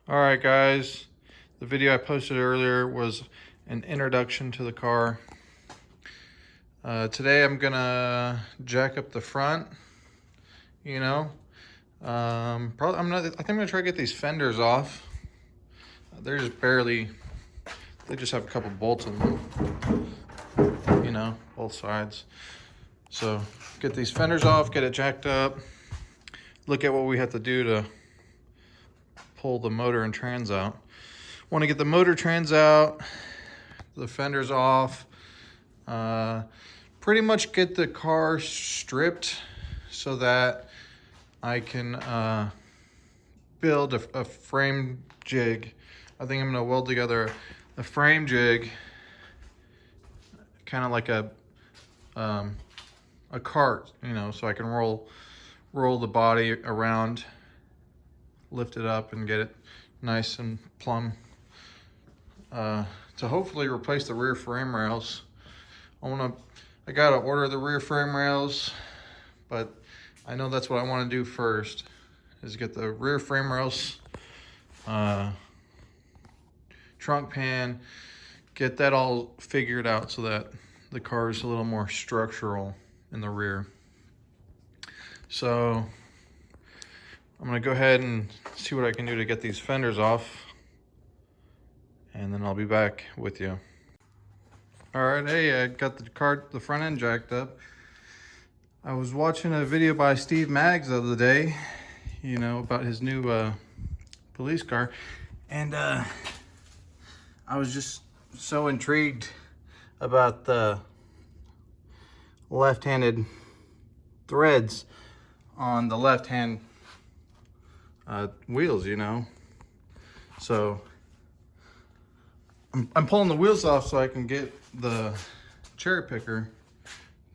All right, guys, the video I posted earlier was an introduction to the car. Today I'm gonna jack up the front, you know. Probably I think I'm gonna try to get these fenders off. They're just barely, they just have a couple bolts in them, both sides. So get these fenders off, get it jacked up, look at what we have to do to pull the motor and trans out. Want to get the motor trans out, the fenders off, pretty much get the car stripped so that I can build a frame jig. I think I'm gonna weld together a frame jig, kind of like a cart, so I can roll the body around, lift it up, and get it nice and plumb. To hopefully replace the rear frame rails. I gotta order the rear frame rails, but I know that's what I want to do first, is get the rear frame rails, trunk pan, get that all figured out so that the car is a little more structural in the rear. So I'm gonna go ahead and see what I can do to get these fenders off, and then I'll be back with you. All right, hey, I got the front end jacked up. I was watching a video by Steve Maggs the other day, about his new police car, and I was just so intrigued about the left-handed threads on the left-hand wheels, So I'm pulling the wheels off so I can get the cherry picker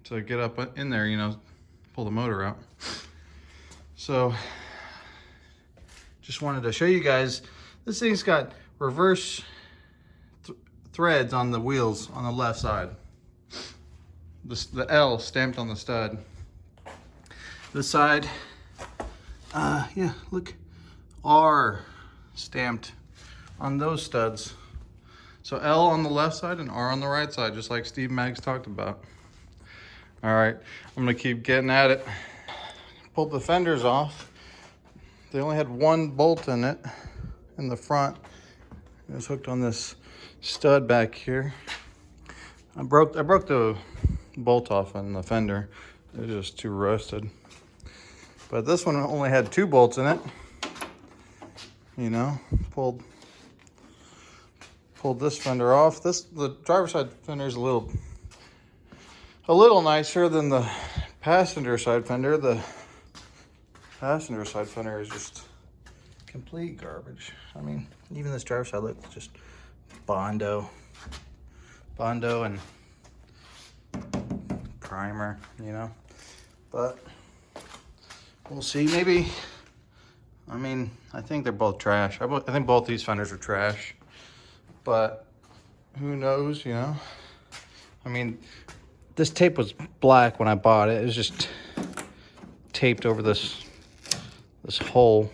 to get up in there, pull the motor out. So just wanted to show you guys, this thing's got reverse threads on the wheels on the left side. The L stamped on the stud. This side, yeah, look, R stamped on those studs. So L on the left side and R on the right side, just like Steve Maggs talked about. All right, I'm gonna keep getting at it. Pulled the fenders off. They only had one bolt in it, in the front. It was hooked on this stud back here. I broke the bolt off on the fender. It was just too rusted. But this one only had two bolts in it. Pulled this fender off. The driver's side fender is a little nicer than the passenger side fender. The passenger side fender is just complete garbage. I mean, even this driver's side looks just Bondo and primer, But we'll see. Maybe. I mean, I think they're both trash. I think both these fenders are trash. But who knows, I mean, this tape was black when I bought it. It was just taped over this hole.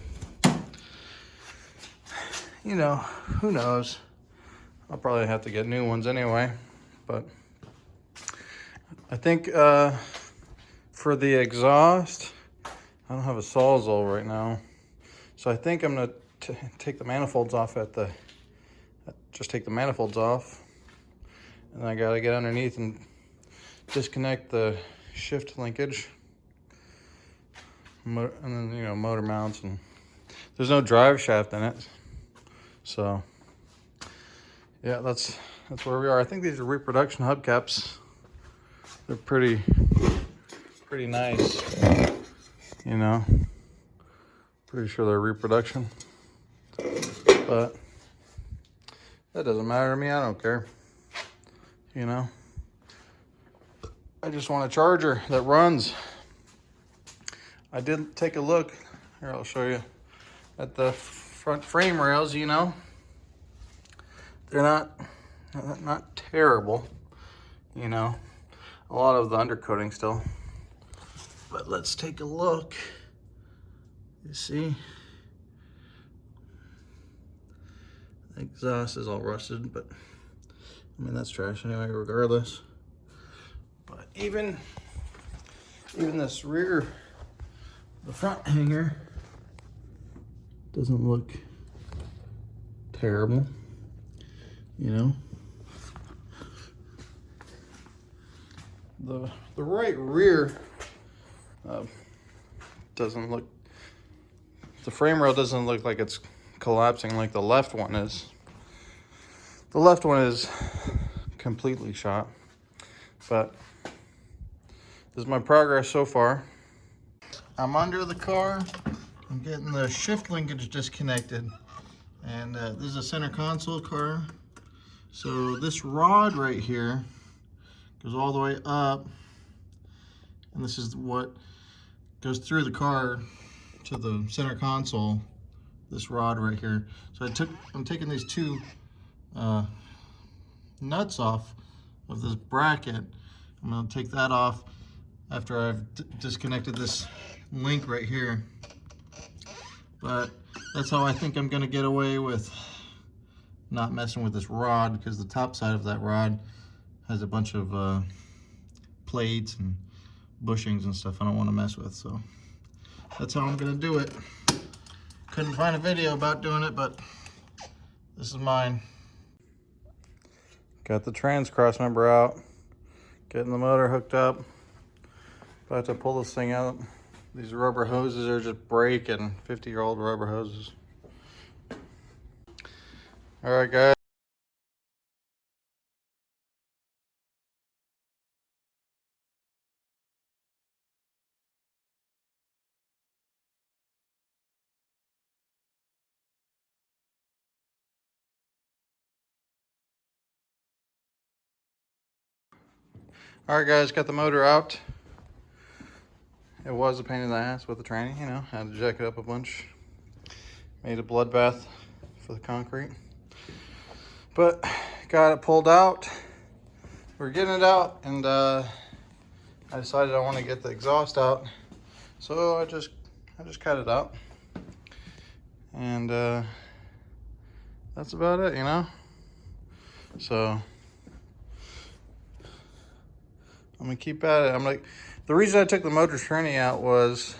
Who knows? I'll probably have to get new ones anyway. But I think for the exhaust, I don't have a Sawzall right now. So I think I'm gonna take the manifolds off just take the manifolds off, and I gotta get underneath and disconnect the shift linkage, and then motor mounts, and there's no drive shaft in it. So yeah, that's where we are. I think these are reproduction hubcaps. They're pretty nice, Pretty sure they're reproduction, but that doesn't matter to me. I don't care. I just want a charger that runs. I did take a look. Here, I'll show you. At the front frame rails, they're not terrible. A lot of the undercoating still. But let's take a look. You see? exhaust is all rusted, but I mean, that's trash anyway, regardless. But even this rear, the front hanger doesn't look terrible, you know. The right rear doesn't look, the frame rail doesn't look like it's collapsing like the left one is. The left one is completely shot, but this is my progress so far. I'm under the car. I'm getting the shift linkage disconnected, and this is a center console car. So this rod right here goes all the way up, and this is what goes through the car to the center console, this rod right here. So I'm taking these two nuts off of this bracket. I'm going to take that off after I've disconnected this link right here. But that's how I think I'm going to get away with not messing with this rod, because the top side of that rod has a bunch of plates and bushings and stuff I don't want to mess with. So that's how I'm going to do it. Couldn't find a video about doing it, but this is mine. Got the trans cross member out, getting the motor hooked up. About to pull this thing out. These rubber hoses are just breaking, 50-year-old rubber hoses. All right, guys. All right, guys, got the motor out. It was a pain in the ass with the tranny, you know, had to jack it up a bunch. Made a bloodbath for the concrete. But got it pulled out. We're getting it out, and I decided I want to get the exhaust out. So I just cut it out. And that's about it, you know? So I'm gonna keep at it. I'm like, the reason I took the motor tranny out was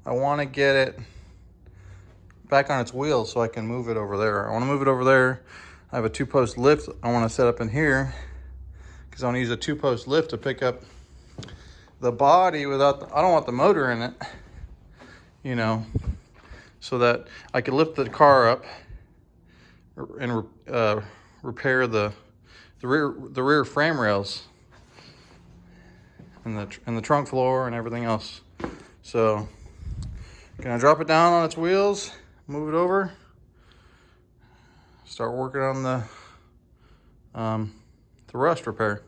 I want to get it back on its wheels so I can move it over there. I want to move it over there. I have a 2-post lift I want to set up in here, because I want to use a 2-post lift to pick up the body without I don't want the motor in it, you know, so that I can lift the car up and repair the rear frame rails and the trunk floor and everything else. So gonna drop it down on its wheels, move it over, start working on the rust repair.